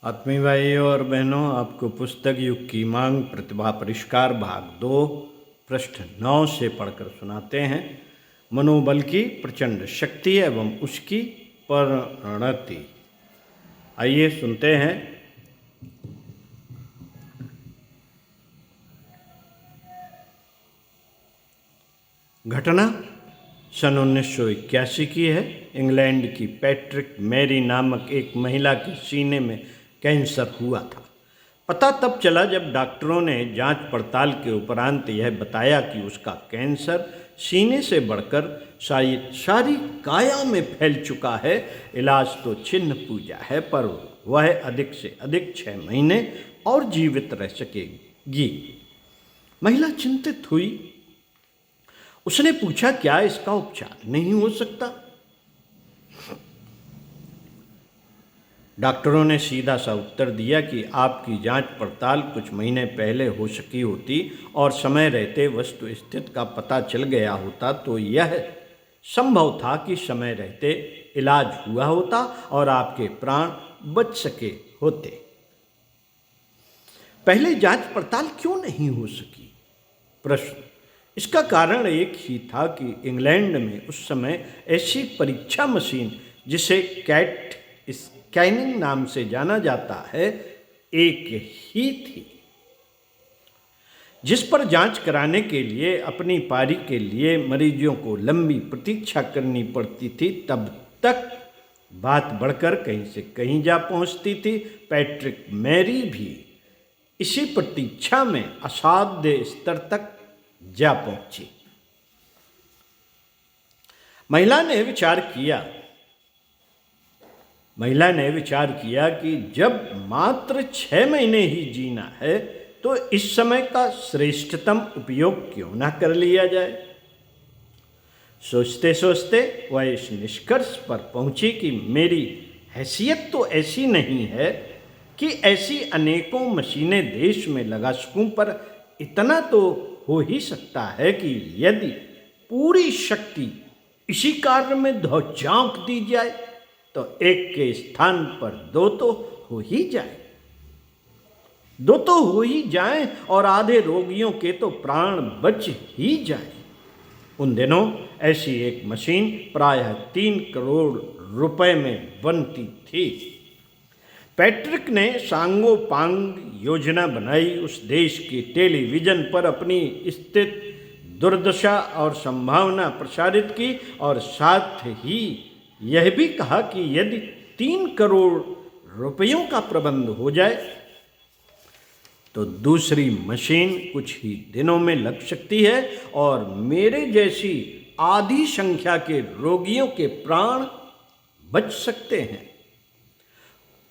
आत्मीय भाइयों और बहनों, आपको पुस्तक युग की मांग प्रतिभा परिष्कार भाग 2 पृष्ठ 9 से पढ़कर सुनाते हैं। मनोबल की प्रचंड शक्ति एवं उसकी परिणति। आइए सुनते हैं। घटना सन 1981 की है। इंग्लैंड की पैट्रिक मैरी नामक एक महिला के सीने में कैंसर हुआ था। पता तब चला जब डॉक्टरों ने जांच पड़ताल के उपरांत यह बताया कि उसका कैंसर सीने से बढ़कर सारी काया में फैल चुका है। इलाज तो छिन्न पूजा है, पर वह अधिक से अधिक 6 महीने और जीवित रह सकेगी। महिला चिंतित हुई। उसने पूछा, क्या इसका उपचार नहीं हो सकता? डॉक्टरों ने सीधा सा उत्तर दिया कि आपकी जांच पड़ताल कुछ महीने पहले हो सकी होती और समय रहते वस्तु स्थिति का पता चल गया होता तो यह संभव था कि समय रहते इलाज हुआ होता और आपके प्राण बच सके होते। पहले जांच पड़ताल क्यों नहीं हो सकी? प्रश्न। इसका कारण एक ही था कि इंग्लैंड में उस समय ऐसी परीक्षा मशीन, जिसे कैट स्कैनिंग नाम से जाना जाता है, एक ही थी, जिस पर जांच कराने के लिए अपनी पारी के लिए मरीजों को लंबी प्रतीक्षा करनी पड़ती थी। तब तक बात बढ़कर कहीं से कहीं जा पहुंचती थी। पैट्रिक मैरी भी इसी प्रतीक्षा में असाध्य स्तर तक जा पहुंची। महिला ने विचार किया कि जब मात्र 6 महीने ही जीना है तो इस समय का श्रेष्ठतम उपयोग क्यों ना कर लिया जाए। सोचते सोचते वह इस निष्कर्ष पर पहुंची कि मेरी हैसियत तो ऐसी नहीं है कि ऐसी अनेकों मशीनें देश में लगा सकूं, पर इतना तो हो ही सकता है कि यदि पूरी शक्ति इसी कार्य में झोंक दी जाए तो एक के स्थान पर दो तो हो ही जाएं और आधे रोगियों के तो प्राण बच ही जाएं। उन दिनों ऐसी एक मशीन प्रायः 3 करोड़ रुपए में बनती थी। पैट्रिक ने सांगोपांग योजना बनाई। उस देश के टेलीविजन पर अपनी स्थिति, दुर्दशा और संभावना प्रसारित की और साथ ही यह भी कहा कि यदि 3 करोड़ रुपयों का प्रबंध हो जाए तो दूसरी मशीन कुछ ही दिनों में लग सकती है और मेरे जैसी आधी संख्या के रोगियों के प्राण बच सकते हैं।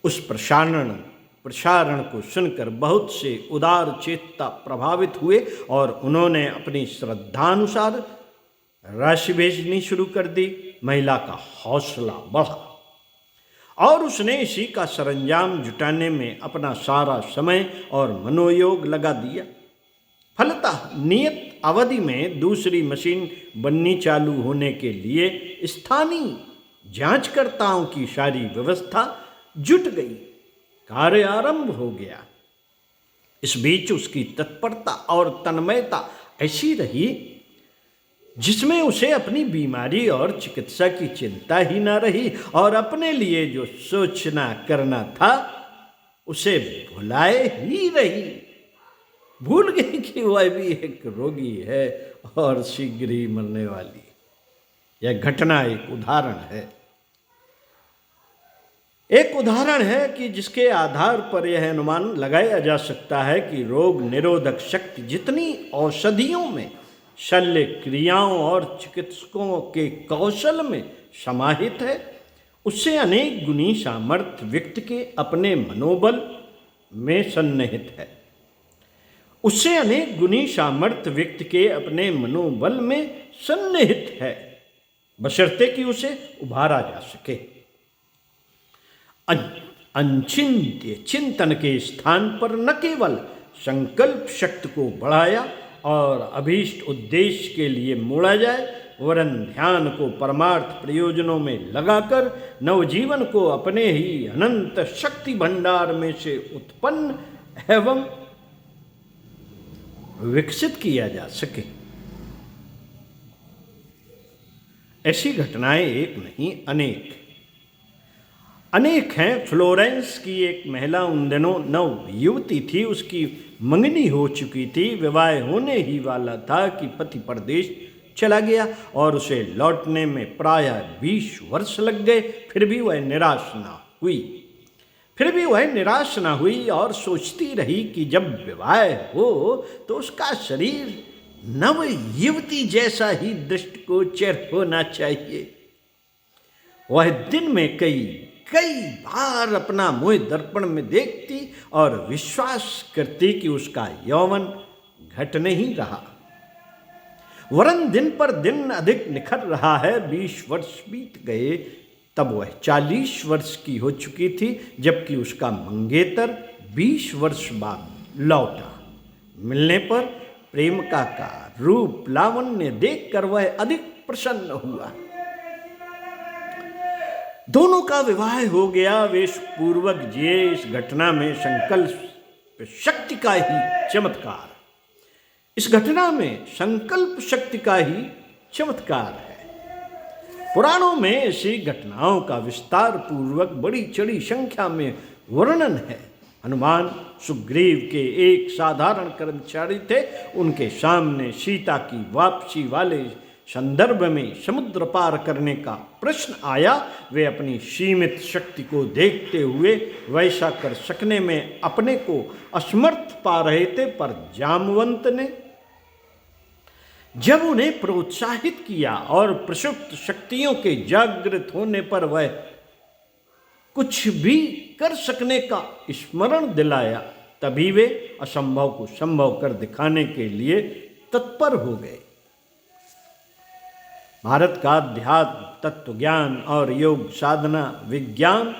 उस प्रसारण को सुनकर बहुत से उदार चेता प्रभावित हुए और उन्होंने अपनी श्रद्धानुसार राशि भेजनी शुरू कर दी। महिला का हौसला बढ़ा और उसने इसी का सरंजाम जुटाने में अपना सारा समय और मनोयोग लगा दिया। फलतः नियत अवधि में दूसरी मशीन बननी चालू होने के लिए स्थानीय जांचकर्ताओं की सारी व्यवस्था जुट गई। कार्य आरंभ हो गया। इस बीच उसकी तत्परता और तन्मयता ऐसी रही जिसमें उसे अपनी बीमारी और चिकित्सा की चिंता ही न रही और अपने लिए जो सोचना करना था उसे भुलाए ही रही। भूल गई कि वह भी एक रोगी है और शीघ्र ही मरने वाली। यह घटना एक उदाहरण है कि जिसके आधार पर यह अनुमान लगाया जा सकता है कि रोग निरोधक शक्ति जितनी औषधियों में, शल्य क्रियाओं और चिकित्सकों के कौशल में समाहित है, उससे अनेक गुनी सामर्थ्य व्यक्ति के अपने मनोबल में सन्निहित है, बशर्ते कि उसे उभारा जा सके। अचिंत्य चिंतन के स्थान पर न केवल संकल्प शक्ति को बढ़ाया और अभीष्ट उद्देश्य के लिए मोड़ा जाए, वरन ध्यान को परमार्थ प्रयोजनों में लगाकर नवजीवन को अपने ही अनंत शक्ति भंडार में से उत्पन्न एवं विकसित किया जा सके। ऐसी घटनाएं एक नहीं अनेक हैं। फ्लोरेंस की एक महिला उन दिनों नव युवती थी, उसकी मंगनी हो चुकी थी, विवाह होने ही वाला था कि पति परदेश चला गया और उसे लौटने में प्रायः 20 वर्ष लग गए। फिर भी वह निराश न हुई और सोचती रही कि जब विवाह हो तो उसका शरीर नव युवती जैसा ही दृष्टिगोचर होना चाहिए। वह दिन में कई बार अपना मुंह दर्पण में देखती और विश्वास करती कि उसका यौवन घट नहीं रहा, वरन दिन पर दिन अधिक निखर रहा है। 20 वर्ष बीत गए, तब वह 40 वर्ष की हो चुकी थी, जबकि उसका मंगेतर 20 वर्ष बाद लौटा। मिलने पर प्रेमिका का रूप लावण्य देखकर वह अधिक प्रसन्न हुआ। दोनों का विवाह हो गया, वे पूर्वक जिए। इस घटना में संकल्प शक्ति का ही चमत्कार है। पुराणों में ऐसी घटनाओं का विस्तार पूर्वक बड़ी चढ़ी संख्या में वर्णन है। हनुमान सुग्रीव के एक साधारण कर्मचारी थे। उनके सामने सीता की वापसी वाले संदर्भ में समुद्र पार करने का प्रश्न आया। वे अपनी सीमित शक्ति को देखते हुए वैसा कर सकने में अपने को असमर्थ पा रहे थे, पर जामवंत ने जब उन्हें प्रोत्साहित किया और प्रसुप्त शक्तियों के जागृत होने पर वह कुछ भी कर सकने का स्मरण दिलाया, तभी वे असंभव को संभव कर दिखाने के लिए तत्पर हो गए। भारत का अध्यात्म, तत्व ज्ञान और योग साधना विज्ञान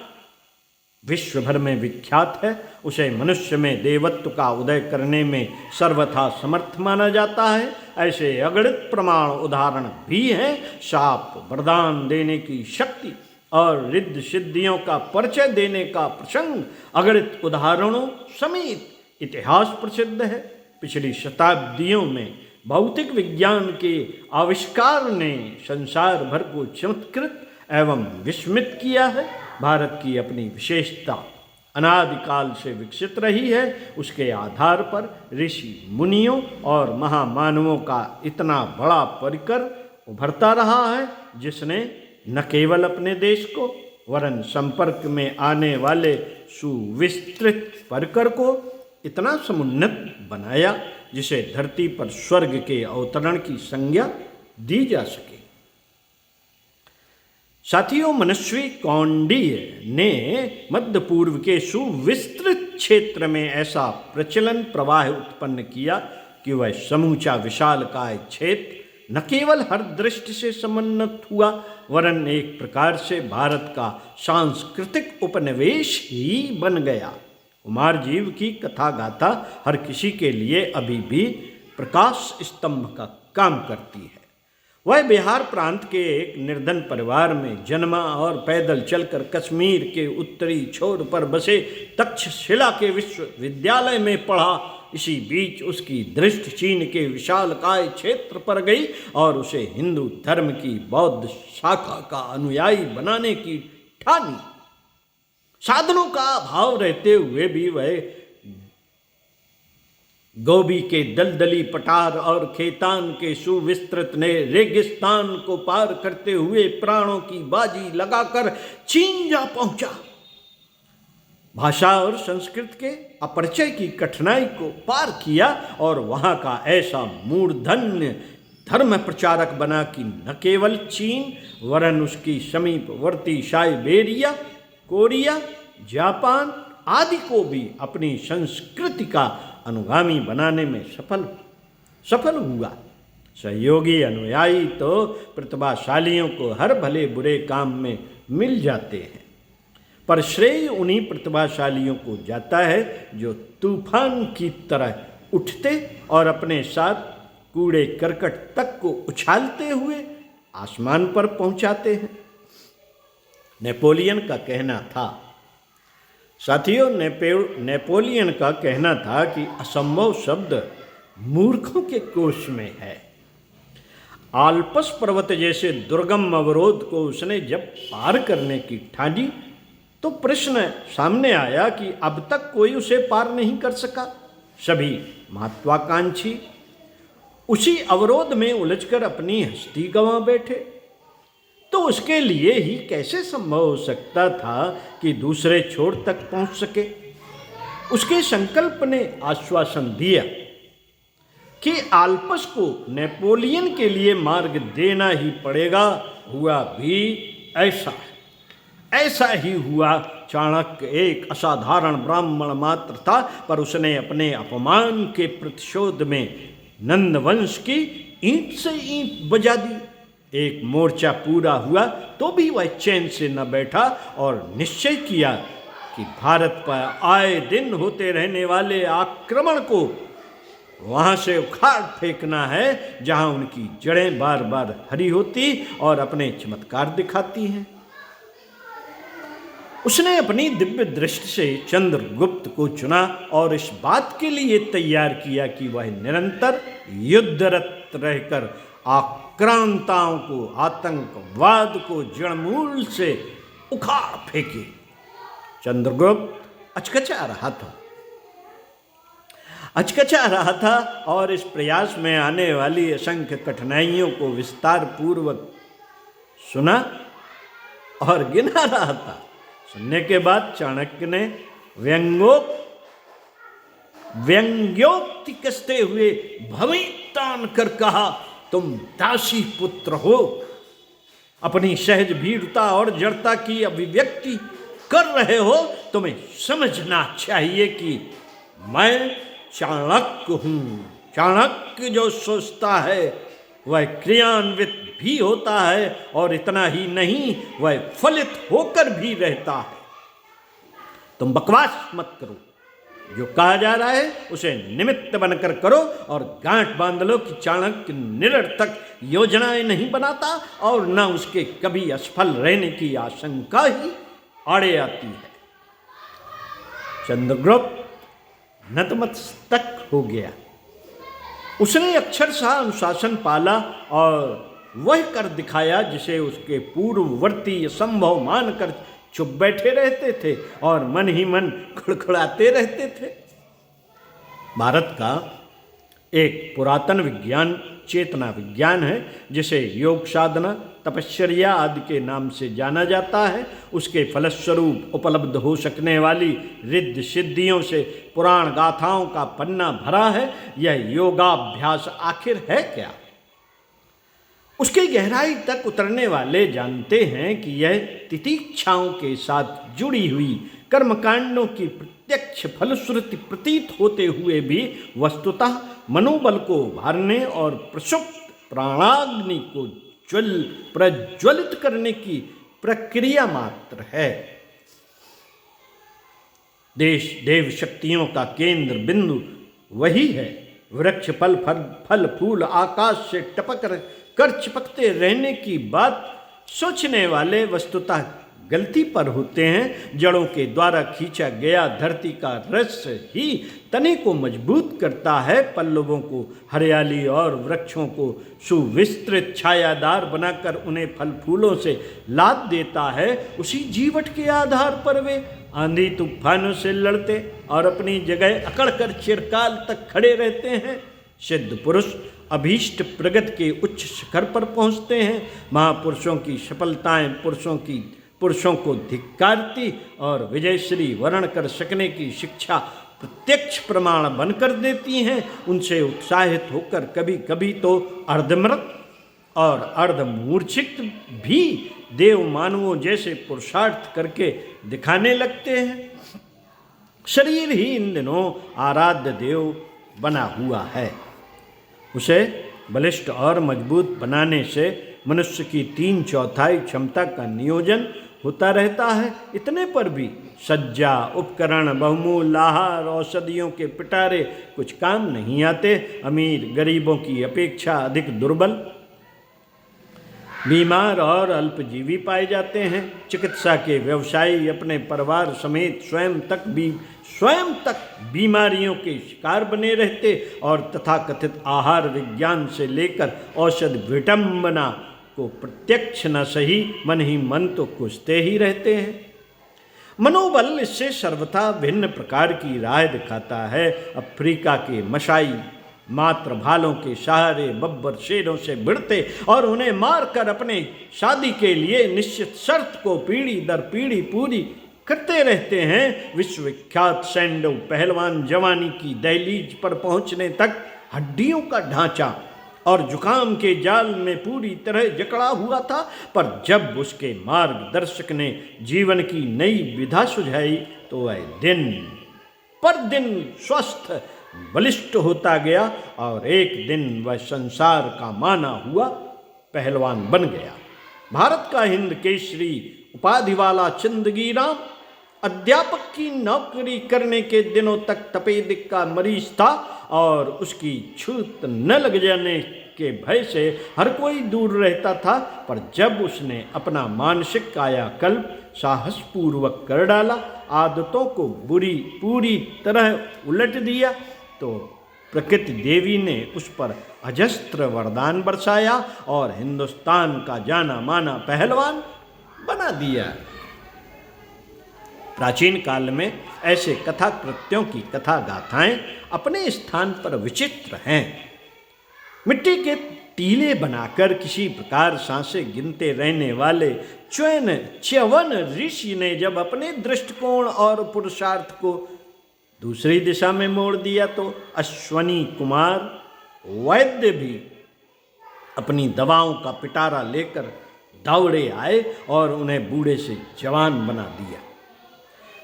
विश्व भर में विख्यात है। उसे मनुष्य में देवत्व का उदय करने में सर्वथा समर्थ माना जाता है। ऐसे अगणित प्रमाण उदाहरण भी हैं। शाप वरदान देने की शक्ति और रिद्ध सिद्धियों का परिचय देने का प्रसंग अगणित उदाहरणों समेत इतिहास प्रसिद्ध है। पिछली शताब्दियों में भौतिक विज्ञान के आविष्कार ने संसार भर को चमत्कृत एवं विस्मित किया है। भारत की अपनी विशेषता अनादिकाल से विकसित रही है। उसके आधार पर ऋषि मुनियों और महामानवों का इतना बड़ा परिकर उभरता रहा है, जिसने न केवल अपने देश को वरन संपर्क में आने वाले सुविस्तृत परिकर को इतना समुन्नत बनाया जिसे धरती पर स्वर्ग के अवतरण की संज्ञा दी जा सके। साथियों, मनस्वी कौंडिन्य ने मध्य पूर्व के सुविस्तृत क्षेत्र में ऐसा प्रचलन प्रवाह उत्पन्न किया कि वह समूचा विशालकाय क्षेत्र न केवल हर दृष्टि से समुन्नत हुआ, वरन एक प्रकार से भारत का सांस्कृतिक उपनिवेश ही बन गया। कुमार जीव की कथा गाथा हर किसी के लिए अभी भी प्रकाश स्तंभ का काम करती है। वह बिहार प्रांत के एक निर्धन परिवार में जन्मा और पैदल चलकर कश्मीर के उत्तरी छोर पर बसे तक्षशिला के विश्वविद्यालय में पढ़ा। इसी बीच उसकी दृष्टि चीन के विशालकाय क्षेत्र पर गई और उसे हिंदू धर्म की बौद्ध शाखा का अनुयायी बनाने की ठानी। साधनों का अभाव रहते हुए भी वह गोबी के दलदली पठार और खेतान के सुविस्तृत ने रेगिस्तान को पार करते हुए प्राणों की बाजी लगाकर चीन जा पहुंचा। भाषा और संस्कृत के अपरिचय की कठिनाई को पार किया और वहां का ऐसा मूर्धन्य धर्म प्रचारक बना कि न केवल चीन वरन उसकी समीपवर्ती साइबेरिया, कोरिया, जापान आदि को भी अपनी संस्कृति का अनुगामी बनाने में सफल हुआ। सहयोगी अनुयायी तो प्रतिभाशालियों को हर भले बुरे काम में मिल जाते हैं, पर श्रेय उन्हीं प्रतिभाशालियों को जाता है जो तूफान की तरह उठते और अपने साथ कूड़े करकट तक को उछालते हुए आसमान पर पहुंचाते हैं। नेपोलियन का कहना था, साथियों, नेपोलियन का कहना था कि असंभव शब्द मूर्खों के कोश में है। आल्पस पर्वत जैसे दुर्गम अवरोध को उसने जब पार करने की ठानी तो प्रश्न सामने आया कि अब तक कोई उसे पार नहीं कर सका। सभी महत्वाकांक्षी उसी अवरोध में उलझकर अपनी हस्ती गंवा बैठे। तो उसके लिए ही कैसे संभव हो सकता था कि दूसरे छोर तक पहुंच सके। उसके संकल्प ने आश्वासन दिया कि आल्पस को नेपोलियन के लिए मार्ग देना ही पड़ेगा। हुआ भी ऐसा ही हुआ। चाणक्य एक असाधारण ब्राह्मण मात्र था, पर उसने अपने अपमान के प्रतिशोध में नंदवंश की ईंट से ईंट बजा दी। एक मोर्चा पूरा हुआ तो भी वह चैन से न बैठा और निश्चय किया कि भारत पर आए दिन होते रहने वाले आक्रमण को वहाँ से उखाड़ फेंकना है, जहाँ उनकी जड़ें बार बार हरी होती और अपने चमत्कार दिखाती हैं। उसने अपनी दिव्य दृष्टि से चंद्रगुप्त को चुना और इस बात के लिए तैयार किया कि वह निरंतर युद्धरत रहकर आक्रांताओं को, आतंकवाद को जड़मूल से उखाड़ फेंके। चंद्रगुप्त अचकचा रहा था और इस प्रयास में आने वाली असंख्य कठिनाइयों को विस्तार पूर्वक सुना और गिना रहा था। सुनने के बाद चाणक्य ने व्यंग्योक्ति कसते हुए भवें तान कर कहा, तुम दासी पुत्र हो, अपनी सहज भीरुता और जड़ता की अभिव्यक्ति कर रहे हो। तुम्हें समझना चाहिए कि मैं चाणक्य हूँ। चाणक्य जो सोचता है वह क्रियान्वित भी होता है, और इतना ही नहीं, वह फलित होकर भी रहता है। तुम बकवास मत करो, जो कहा जा रहा है उसे निमित्त बनकर करो और गांठ बांध लो कि चाणक्य निरर्थक योजनाएं नहीं बनाता और न उसके कभी असफल रहने की आशंका ही आड़े आती है। चंद्रगुप्त नतमस्तक हो गया। उसने अक्षरशः अनुशासन पाला और वह कर दिखाया जिसे उसके पूर्ववर्ती असंभव मानकर चुप बैठे रहते थे और मन ही मन खड़खड़ाते रहते थे। भारत का एक पुरातन विज्ञान चेतना विज्ञान है, जिसे योग साधना, तपश्चर्या आदि के नाम से जाना जाता है। उसके फलस्वरूप उपलब्ध हो सकने वाली रिद्ध सिद्धियों से पुराण गाथाओं का पन्ना भरा है। यह योगाभ्यास आखिर है क्या? उसकी गहराई तक उतरने वाले जानते हैं कि यह तितिक्षाओं के साथ जुड़ी हुई कर्मकांडों की प्रत्यक्ष फलश्रुति प्रतीत होते हुए भी वस्तुतः मनोबल को उभारने और प्रसुप्त प्राणाग्नि को प्रज्वलित करने की प्रक्रिया मात्र है। देश देव शक्तियों का केंद्र बिंदु वही है। वृक्ष फल फूल आकाश से टपक कर चिपकते रहने की बात सोचने वाले वस्तुतः गलती पर होते हैं। जड़ों के द्वारा खींचा गया धरती का रस ही तने को मजबूत करता है, पल्लवों को हरियाली और वृक्षों को सुविस्तृत छायादार बनाकर उन्हें फल फूलों से लाद देता है। उसी जीवट के आधार पर वे आंधी तूफानों से लड़ते और अपनी जगह अकड़कर चिरकाल तक खड़े रहते हैं। सिद्ध पुरुष अभीष्ट प्रगति के उच्च शिखर पर पहुँचते हैं। महापुरुषों की सफलताएं पुरुषों को धिक्कारती और विजयश्री वर्ण कर सकने की शिक्षा प्रत्यक्ष प्रमाण बनकर देती हैं। उनसे उत्साहित होकर कभी कभी तो अर्धमृत और अर्धमूर्छित भी देव मानवों जैसे पुरुषार्थ करके दिखाने लगते हैं। शरीर ही इन दिनों आराध्य देव बना हुआ है। उसे बलिष्ठ और मजबूत बनाने से मनुष्य की 3/4 क्षमता का नियोजन होता रहता है। इतने पर भी सज्जा, उपकरण, बहुमूल्य आहार, औषधियों के पिटारे कुछ काम नहीं आते। अमीर गरीबों की अपेक्षा अधिक दुर्बल। बीमार और अल्पजीवी पाए जाते हैं। चिकित्सा के व्यवसायी अपने परिवार समेत स्वयं तक बीमारियों के शिकार बने रहते और तथाकथित आहार विज्ञान से लेकर औषध विडंबना को प्रत्यक्ष न सही मन ही मन तो कुछते ही रहते हैं। मनोबल इससे सर्वथा भिन्न प्रकार की राय दिखाता है। अफ्रीका के मशाई मात्र भालों के सहारे बब्बर शेरों से भिड़ते और उन्हें मारकर अपने शादी के लिए निश्चित शर्त को पीढ़ी दर पीढ़ी पूरी करते रहते हैं। विश्वविख्यात सैंडो पहलवान जवानी की दहलीज पर पहुंचने तक हड्डियों का ढांचा और जुकाम के जाल में पूरी तरह जकड़ा हुआ था, पर जब उसके मार्गदर्शक ने जीवन की नई विधा सुझाई तो वह दिन पर दिन स्वस्थ बलिष्ठ होता गया और एक दिन वह संसार का माना हुआ पहलवान बन गया। भारत का हिंद केसरी उपाधि वाला चंदगी राम अध्यापक की नौकरी करने के दिनों तक तपेदिक का मरीज था और उसकी छूत न लग जाने के भय से हर कोई दूर रहता था, पर जब उसने अपना मानसिक कायाकल्प साहसपूर्वक कर डाला, आदतों को पूरी तरह उलट दिया, तो प्रकृति देवी ने उस पर अजस्त्र वरदान बरसाया और हिंदुस्तान का जाना माना पहलवान बना दिया। प्राचीन काल में ऐसे कथा कृत्यों की कथा गाथाएं अपने स्थान पर विचित्र हैं। मिट्टी के टीले बनाकर किसी प्रकार सांसें गिनते रहने वाले च्यवन ऋषि ने जब अपने दृष्टिकोण और पुरुषार्थ को दूसरी दिशा में मोड़ दिया तो अश्वनी कुमार वैद्य भी अपनी दवाओं का पिटारा लेकर दौड़े आए और उन्हें बूढ़े से जवान बना दिया।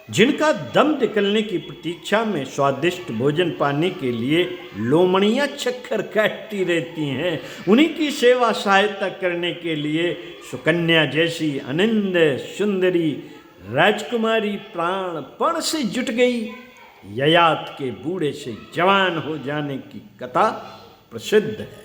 जिनका दम निकलने की प्रतीक्षा में स्वादिष्ट भोजन पाने के लिए लोमड़ियाँ चक्कर काटती रहती हैं, उन्हीं की सेवा सहायता करने के लिए सुकन्या जैसी अनिंद सुंदरी राजकुमारी प्राणपण से जुट गई। ययात के बूढ़े से जवान हो जाने की कथा प्रसिद्ध है।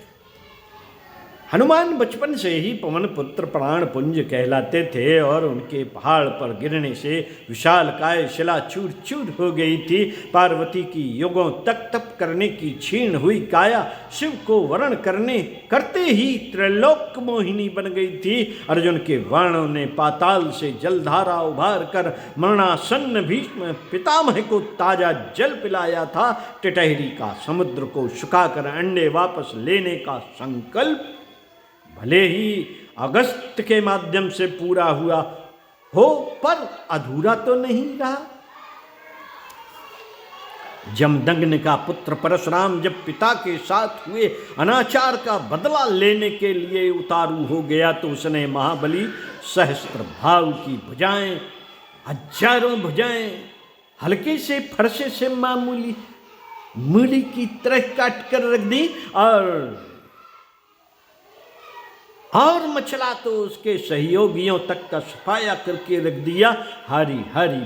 हनुमान बचपन से ही पवन पुत्र प्राण पुंज कहलाते थे और उनके पहाड़ पर गिरने से विशालकाय शिला चूर चूर हो गई थी। पार्वती की युगों तक तप करने की क्षीण हुई काया शिव को वरण करते ही त्रैलोक मोहिनी बन गई थी। अर्जुन के बाणों ने पाताल से जलधारा उभार कर मरणासन्न भीष्म पितामह को ताजा जल पिलाया था। टिटहरी का समुद्र को सुखाकर अंडे वापस लेने का संकल्प भले ही अगस्त के माध्यम से पूरा हुआ हो, पर अधूरा तो नहीं रहा। जमदग्नि का पुत्र परशुराम जब पिता के साथ हुए अनाचार का बदला लेने के लिए उतारू हो गया तो उसने महाबली सहस्त्र भाव की भुजाएं, हजारों भुजाएं हल्के से फरसे से मामूली मूली की तरह काट कर रख दी और मचला तो उसके सहयोगियों तक का सफाया करके रख दिया। हरी हरी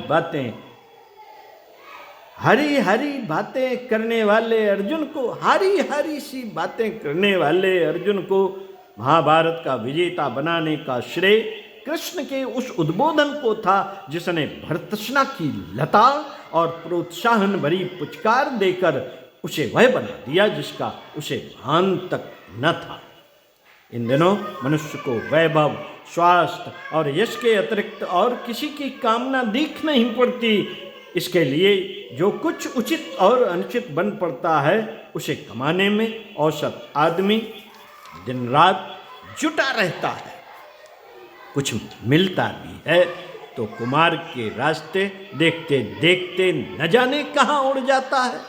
बातें करने वाले अर्जुन को हरी सी बातें करने वाले अर्जुन को महाभारत का विजेता बनाने का श्रेय कृष्ण के उस उद्बोधन को था जिसने भर्त्सना की लता और प्रोत्साहन भरी पुचकार देकर उसे वह बना दिया जिसका उसे भान तक न था। इन दिनों मनुष्य को वैभव, स्वास्थ्य और यश के अतिरिक्त और किसी की कामना दिख नहीं पड़ती। इसके लिए जो कुछ उचित और अनुचित बन पड़ता है उसे कमाने में औसत आदमी दिन रात जुटा रहता है। कुछ मिलता भी है तो कुमार के रास्ते देखते देखते न जाने कहाँ उड़ जाता है।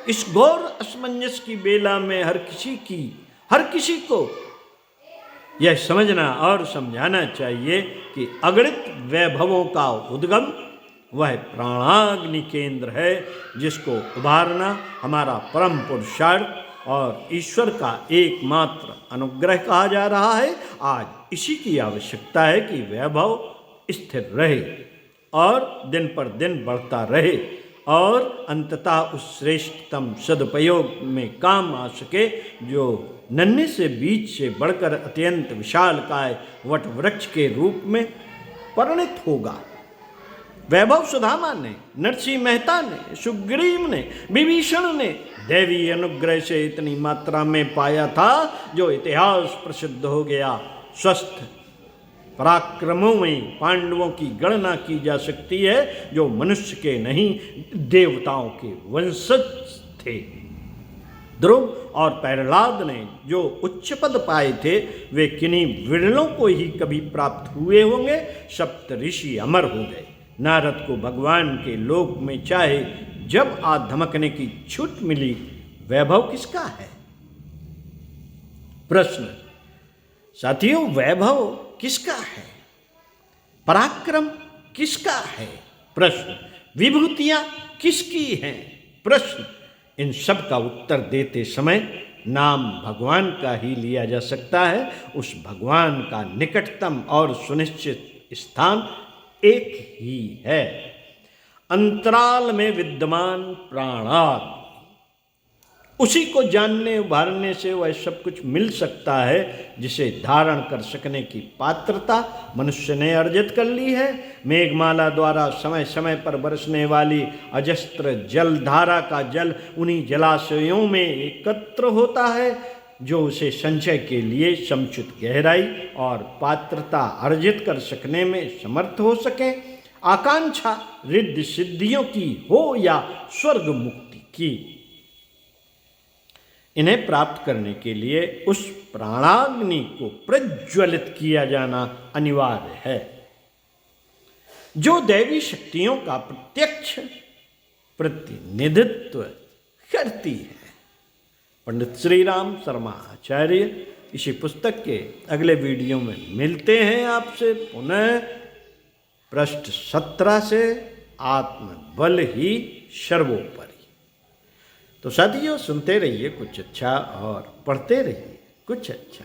इस घोर असमंजस की बेला में हर किसी को यह समझना और समझाना चाहिए कि अगणित वैभवों का उद्गम वह प्राणाग्नि केंद्र है जिसको उभारना हमारा परम पुरुषार्थ और ईश्वर का एकमात्र अनुग्रह कहा जा रहा है। आज इसी की आवश्यकता है कि वैभव स्थिर रहे और दिन पर दिन बढ़ता रहे और अंततः उस श्रेष्ठतम सदुपयोग में काम आ सके जो नन्हे से बीज से बढ़कर अत्यंत विशालकाय वट वृक्ष के रूप में परिणित होगा। वैभव सुदामा ने, नरसिंह मेहता ने, सुग्रीव ने, विभीषण ने देवी अनुग्रह से इतनी मात्रा में पाया था जो इतिहास प्रसिद्ध हो गया। स्वस्थ पराक्रमों में पांडवों की गणना की जा सकती है जो मनुष्य के नहीं देवताओं के वंशज थे। ध्रुव और प्रहलाद ने जो उच्च पद पाए थे वे किन्हीं विरलों को ही कभी प्राप्त हुए होंगे। सप्त ऋषि अमर हो गए। नारद को भगवान के लोक में चाहे जब आ धमकने की छूट मिली। वैभव किसका है? प्रश्न। साथियों, वैभव किसका है? पराक्रम किसका है? प्रश्न। विभूतियां किसकी हैं? प्रश्न। इन सब का उत्तर देते समय नाम भगवान का ही लिया जा सकता है। उस भगवान का निकटतम और सुनिश्चित स्थान एक ही है, अंतराल में विद्यमान प्राणात्मा। उसी को जानने उभारने से वह सब कुछ मिल सकता है जिसे धारण कर सकने की पात्रता मनुष्य ने अर्जित कर ली है। मेघमाला द्वारा समय समय पर बरसने वाली अजस्त्र जलधारा का जल उन्हीं जलाशयों में एकत्र होता है जो उसे संचय के लिए समुचित गहराई और पात्रता अर्जित कर सकने में समर्थ हो सके। आकांक्षा रिद्धि सिद्धियों की हो या स्वर्ग मुक्ति की, इन्हें प्राप्त करने के लिए उस प्राणाग्नि को प्रज्वलित किया जाना अनिवार्य है जो दैवी शक्तियों का प्रत्यक्ष प्रतिनिधित्व करती है। पंडित श्री राम शर्मा आचार्य इसी पुस्तक के अगले वीडियो में मिलते हैं आपसे पुनः। पृष्ठ 17 से आत्मबल ही सर्वोपरि। तो साथियों, सुनते रहिए कुछ अच्छा और पढ़ते रहिए कुछ अच्छा।